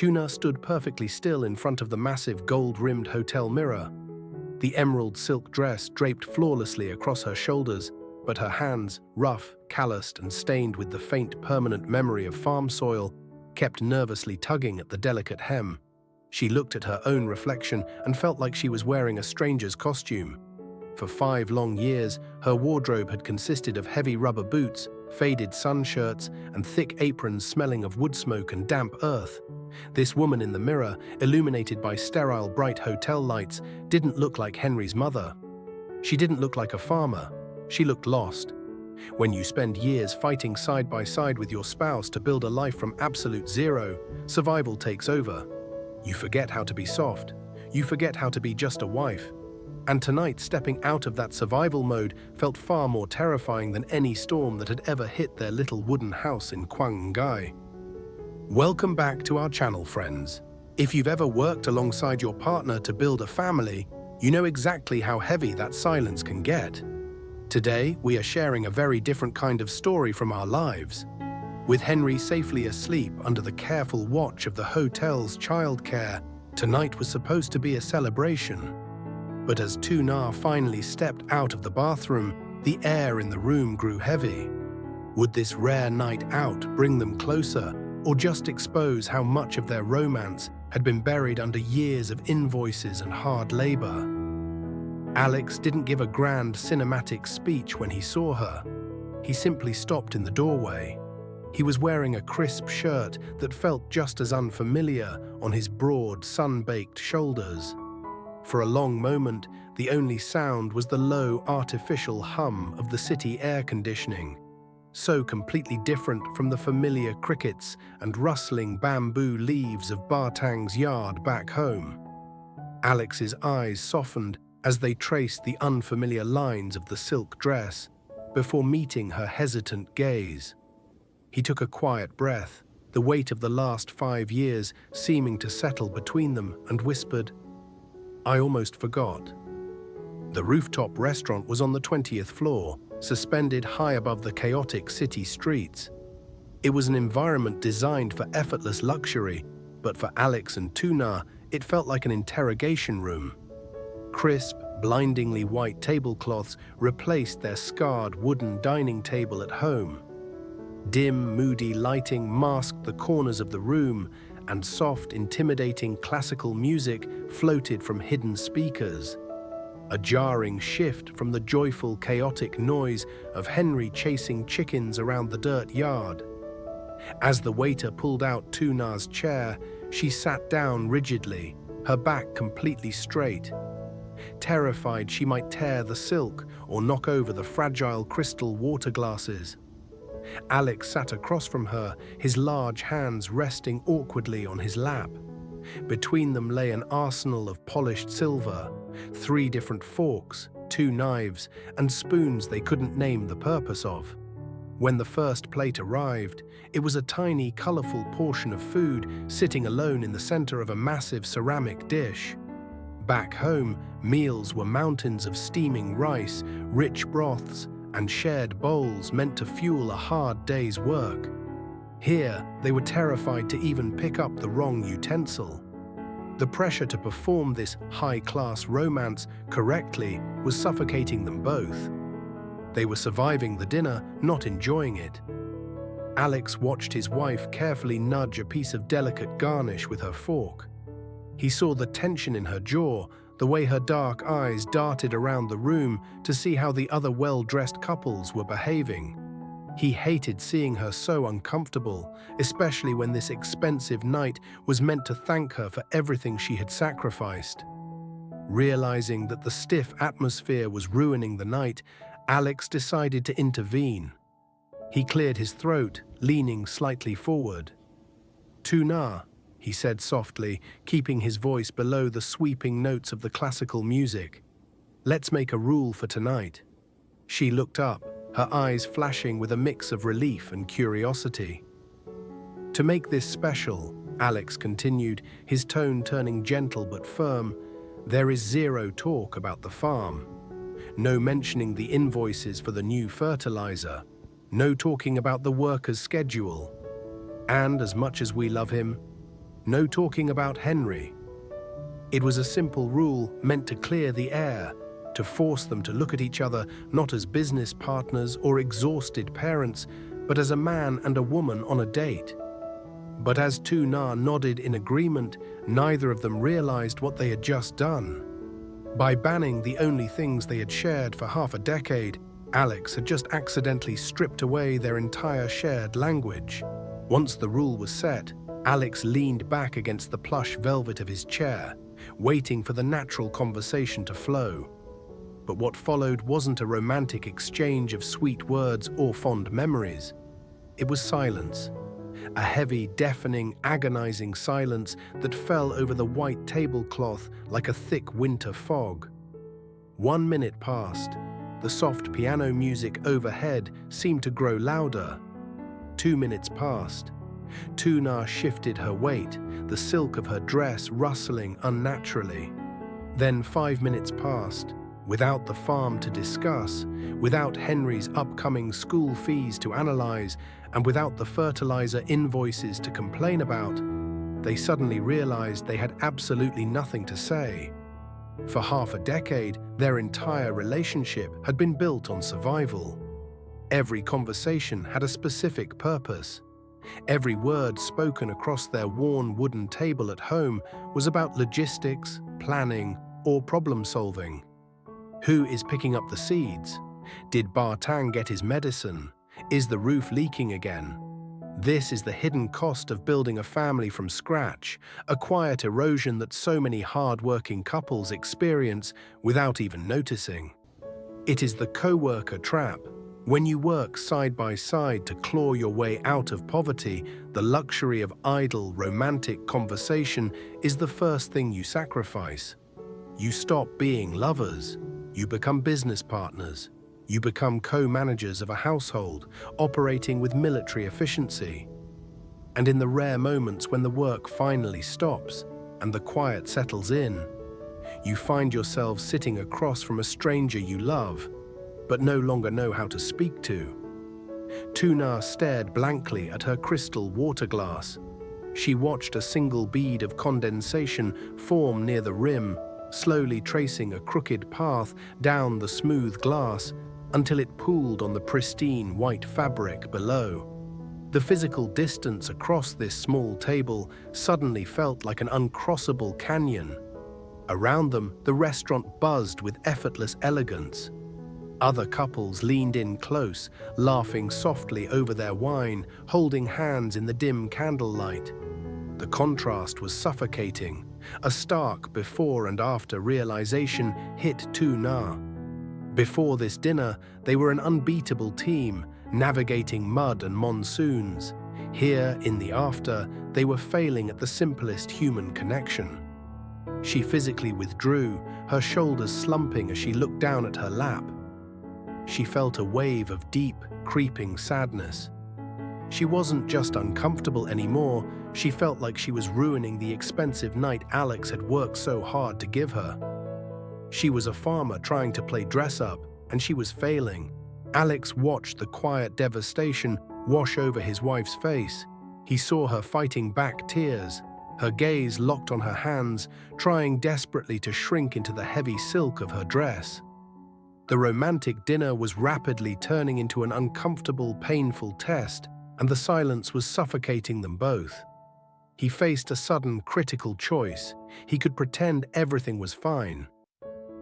Tuna stood perfectly still in front of the massive gold-rimmed hotel mirror. The emerald silk dress draped flawlessly across her shoulders, but her hands, rough, calloused, and stained with the faint permanent memory of farm soil, kept nervously tugging at the delicate hem. She looked at her own reflection and felt like she was wearing a stranger's costume. For 5 long years, her wardrobe had consisted of heavy rubber boots, faded sun shirts, and thick aprons smelling of wood smoke and damp earth. This woman in the mirror, illuminated by sterile bright hotel lights, didn't look like Henry's mother. She didn't look like a farmer. She looked lost. When you spend years fighting side by side with your spouse to build a life from absolute zero, survival takes over. You forget how to be soft. You forget how to be just a wife. And tonight, stepping out of that survival mode felt far more terrifying than any storm that had ever hit their little wooden house in Quang Ngai. Welcome back to our channel, friends. If you've ever worked alongside your partner to build a family, you know exactly how heavy that silence can get. Today, we are sharing a very different kind of story from our lives. With Henry safely asleep under the careful watch of the hotel's childcare, tonight was supposed to be a celebration. But as Tu Na finally stepped out of the bathroom, the air in the room grew heavy. Would this rare night out bring them closer, or just expose how much of their romance had been buried under years of invoices and hard labor? Alex didn't give a grand cinematic speech when he saw her. He simply stopped in the doorway. He was wearing a crisp shirt that felt just as unfamiliar on his broad, sun-baked shoulders. For a long moment, the only sound was the low, artificial hum of the city air conditioning, so completely different from the familiar crickets and rustling bamboo leaves of Bartang's yard back home. Alex's eyes softened as they traced the unfamiliar lines of the silk dress before meeting her hesitant gaze. He took a quiet breath, the weight of the last 5 years seeming to settle between them, and whispered, "I almost forgot." The rooftop restaurant was on the 20th floor, suspended high above the chaotic city streets. It was an environment designed for effortless luxury, but for Alex and Tu Na, it felt like an interrogation room. Crisp, blindingly white tablecloths replaced their scarred wooden dining table at home. Dim, moody lighting masked the corners of the room, and soft, intimidating classical music floated from hidden speakers. A jarring shift from the joyful, chaotic noise of Henry chasing chickens around the dirt yard. As the waiter pulled out Tu Na's chair, she sat down rigidly, her back completely straight. Terrified she might tear the silk or knock over the fragile crystal water glasses. Alex sat across from her, his large hands resting awkwardly on his lap. Between them lay an arsenal of polished silver, 3 different forks, 2 knives, and spoons they couldn't name the purpose of. When the first plate arrived, it was a tiny, colorful portion of food sitting alone in the center of a massive ceramic dish. Back home, meals were mountains of steaming rice, rich broths, and shared bowls meant to fuel a hard day's work. Here, they were terrified to even pick up the wrong utensil. The pressure to perform this high-class romance correctly was suffocating them both. They were surviving the dinner, not enjoying it. Alex watched his wife carefully nudge a piece of delicate garnish with her fork. He saw the tension in her jaw, the way her dark eyes darted around the room to see how the other well-dressed couples were behaving. He hated seeing her so uncomfortable, especially when this expensive night was meant to thank her for everything she had sacrificed. Realizing that the stiff atmosphere was ruining the night, Alex decided to intervene. He cleared his throat, leaning slightly forward. "Tu Na," he said softly, keeping his voice below the sweeping notes of the classical music. "Let's make a rule for tonight." She looked up, her eyes flashing with a mix of relief and curiosity. "To make this special," Alex continued, his tone turning gentle but firm, "there is zero talk about the farm. No mentioning the invoices for the new fertilizer. No talking about the worker's schedule. And as much as we love him, No talking about Henry. It was a simple rule meant to clear the air, to force them to look at each other not as business partners or exhausted parents, but as a man and a woman on a date. But as Tu Na nodded in agreement, neither of them realized what they had just done. By banning the only things they had shared for half a decade, Alex had just accidentally stripped away their entire shared language. Once the rule was set, Alex leaned back against the plush velvet of his chair, waiting for the natural conversation to flow. But what followed wasn't a romantic exchange of sweet words or fond memories. It was silence. A heavy, deafening, agonizing silence that fell over the white tablecloth like a thick winter fog. 1 minute passed. The soft piano music overhead seemed to grow louder. 2 minutes passed. Tu Na shifted her weight, the silk of her dress rustling unnaturally. Then 5 minutes passed. Without the farm to discuss, without Henry's upcoming school fees to analyze, and without the fertilizer invoices to complain about, they suddenly realized they had absolutely nothing to say. For half a decade, their entire relationship had been built on survival. Every conversation had a specific purpose. Every word spoken across their worn wooden table at home was about logistics, planning, or problem-solving. Who is picking up the seeds? Did Bartang get his medicine? Is the roof leaking again? This is the hidden cost of building a family from scratch, a quiet erosion that so many hard-working couples experience without even noticing. It is the co-worker trap. When you work side by side to claw your way out of poverty, the luxury of idle, romantic conversation is the first thing you sacrifice. You stop being lovers. You become business partners. You become co-managers of a household, operating with military efficiency. And in the rare moments when the work finally stops and the quiet settles in, you find yourself sitting across from a stranger you love, but no longer know how to speak to. Tu Na stared blankly at her crystal water glass. She watched a single bead of condensation form near the rim, slowly tracing a crooked path down the smooth glass until it pooled on the pristine white fabric below. The physical distance across this small table suddenly felt like an uncrossable canyon. Around them, the restaurant buzzed with effortless elegance. Other couples leaned in close, laughing softly over their wine, holding hands in the dim candlelight. The contrast was suffocating. A stark before and after realization hit Tu Na. Before this dinner, they were an unbeatable team, navigating mud and monsoons. Here, in the after, they were failing at the simplest human connection. She physically withdrew, her shoulders slumping as she looked down at her lap. She felt a wave of deep, creeping sadness. She wasn't just uncomfortable anymore, she felt like she was ruining the expensive night Alex had worked so hard to give her. She was a farmer trying to play dress-up, and she was failing. Alex watched the quiet devastation wash over his wife's face. He saw her fighting back tears, her gaze locked on her hands, trying desperately to shrink into the heavy silk of her dress. The romantic dinner was rapidly turning into an uncomfortable, painful test, and the silence was suffocating them both. He faced a sudden, critical choice. He could pretend everything was fine.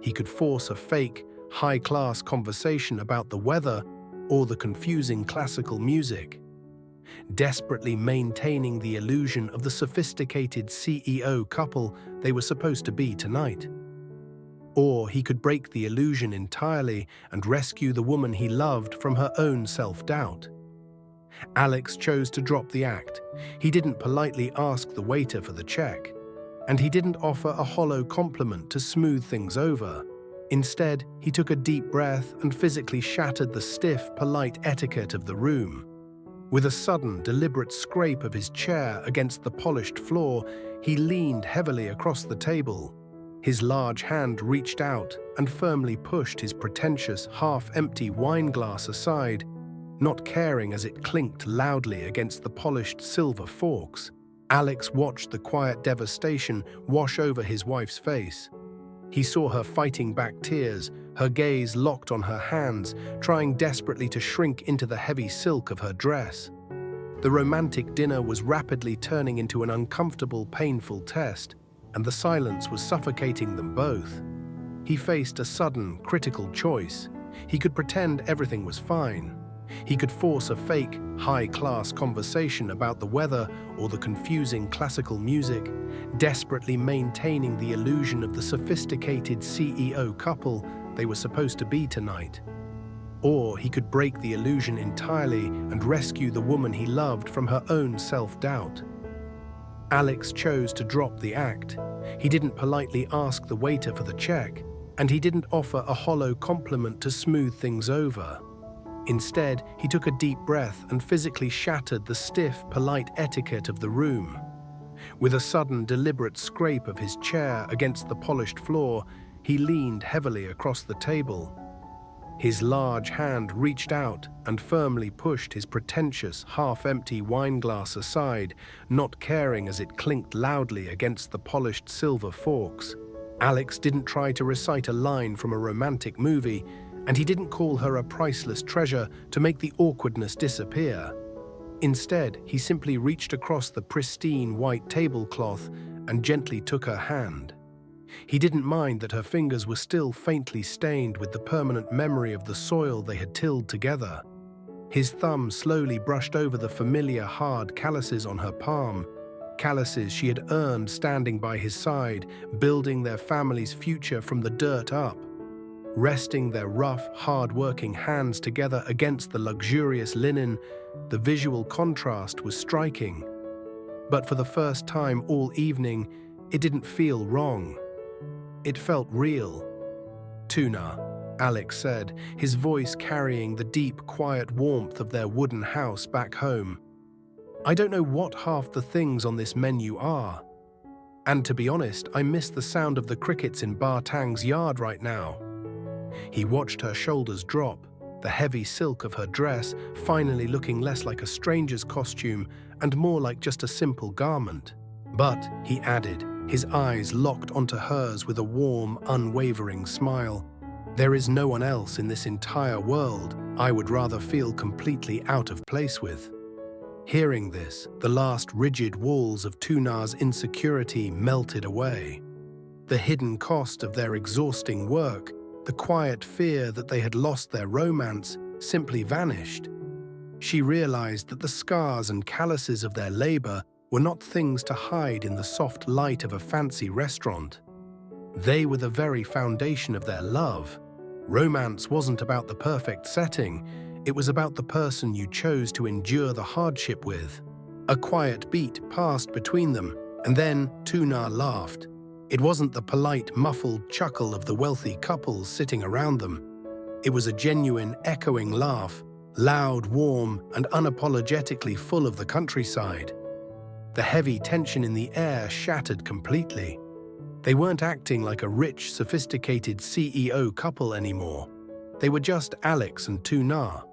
He could force a fake, high-class conversation about the weather or the confusing classical music, desperately maintaining the illusion of the sophisticated CEO couple they were supposed to be tonight. Or he could break the illusion entirely and rescue the woman he loved from her own self-doubt. Alex chose to drop the act. He didn't politely ask the waiter for the check, and he didn't offer a hollow compliment to smooth things over. Instead, he took a deep breath and physically shattered the stiff, polite etiquette of the room. With a sudden, deliberate scrape of his chair against the polished floor, he leaned heavily across the table. His large hand reached out and firmly pushed his pretentious, half-empty wine glass aside, not caring as it clinked loudly against the polished silver forks. Alex watched the quiet devastation wash over his wife's face. He saw her fighting back tears, her gaze locked on her hands, trying desperately to shrink into the heavy silk of her dress. The romantic dinner was rapidly turning into an uncomfortable, painful test, and the silence was suffocating them both. He faced a sudden, critical choice. He could pretend everything was fine. He could force a fake, high-class conversation about the weather or the confusing classical music, desperately maintaining the illusion of the sophisticated CEO couple they were supposed to be tonight. Or he could break the illusion entirely and rescue the woman he loved from her own self-doubt. Alex chose to drop the act. He didn't politely ask the waiter for the check, and he didn't offer a hollow compliment to smooth things over. Instead, he took a deep breath and physically shattered the stiff, polite etiquette of the room. With a sudden, deliberate scrape of his chair against the polished floor, he leaned heavily across the table. His large hand reached out and firmly pushed his pretentious, half-empty wine glass aside, not caring as it clinked loudly against the polished silver forks. Alex didn't try to recite a line from a romantic movie, and he didn't call her a priceless treasure to make the awkwardness disappear. Instead, he simply reached across the pristine white tablecloth and gently took her hand. He didn't mind that her fingers were still faintly stained with the permanent memory of the soil they had tilled together. His thumb slowly brushed over the familiar hard calluses on her palm, calluses she had earned standing by his side, building their family's future from the dirt up. Resting their rough, hard-working hands together against the luxurious linen, the visual contrast was striking. But for the first time all evening, it didn't feel wrong. It felt real. "Tuna," Alex said, his voice carrying the deep, quiet warmth of their wooden house back home. "I don't know what half the things on this menu are. And to be honest, I miss the sound of the crickets in Bartang's yard right now." He watched her shoulders drop, the heavy silk of her dress finally looking less like a stranger's costume and more like just a simple garment. "But," he added, his eyes locked onto hers with a warm, unwavering smile, "there is no one else in this entire world I would rather feel completely out of place with." Hearing this, the last rigid walls of Tuna's insecurity melted away. The hidden cost of their exhausting work, the quiet fear that they had lost their romance, simply vanished. She realized that the scars and calluses of their labor were not things to hide in the soft light of a fancy restaurant. They were the very foundation of their love. Romance wasn't about the perfect setting, it was about the person you chose to endure the hardship with. A quiet beat passed between them, and then Tuna laughed. It wasn't the polite, muffled chuckle of the wealthy couples sitting around them. It was a genuine, echoing laugh, loud, warm, and unapologetically full of the countryside. The heavy tension in the air shattered completely. They weren't acting like a rich, sophisticated CEO couple anymore. They were just Alex and Tuna.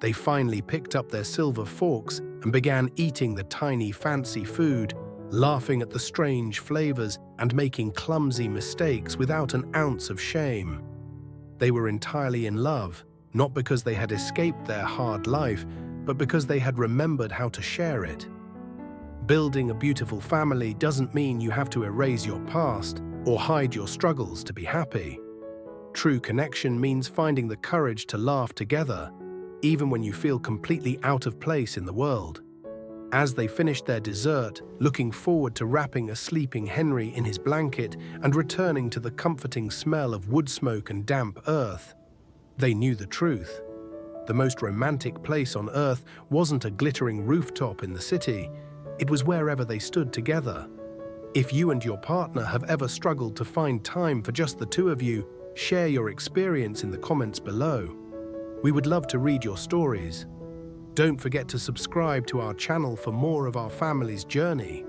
They finally picked up their silver forks and began eating the tiny, fancy food, laughing at the strange flavors and making clumsy mistakes without an ounce of shame. They were entirely in love, not because they had escaped their hard life, but because they had remembered how to share it. Building a beautiful family doesn't mean you have to erase your past or hide your struggles to be happy. True connection means finding the courage to laugh together, even when you feel completely out of place in the world. As they finished their dessert, looking forward to wrapping a sleeping Henry in his blanket and returning to the comforting smell of wood smoke and damp earth, they knew the truth. The most romantic place on earth wasn't a glittering rooftop in the city, it was wherever they stood together. If you and your partner have ever struggled to find time for just the two of you, share your experience in the comments below. We would love to read your stories. Don't forget to subscribe to our channel for more of our family's journey.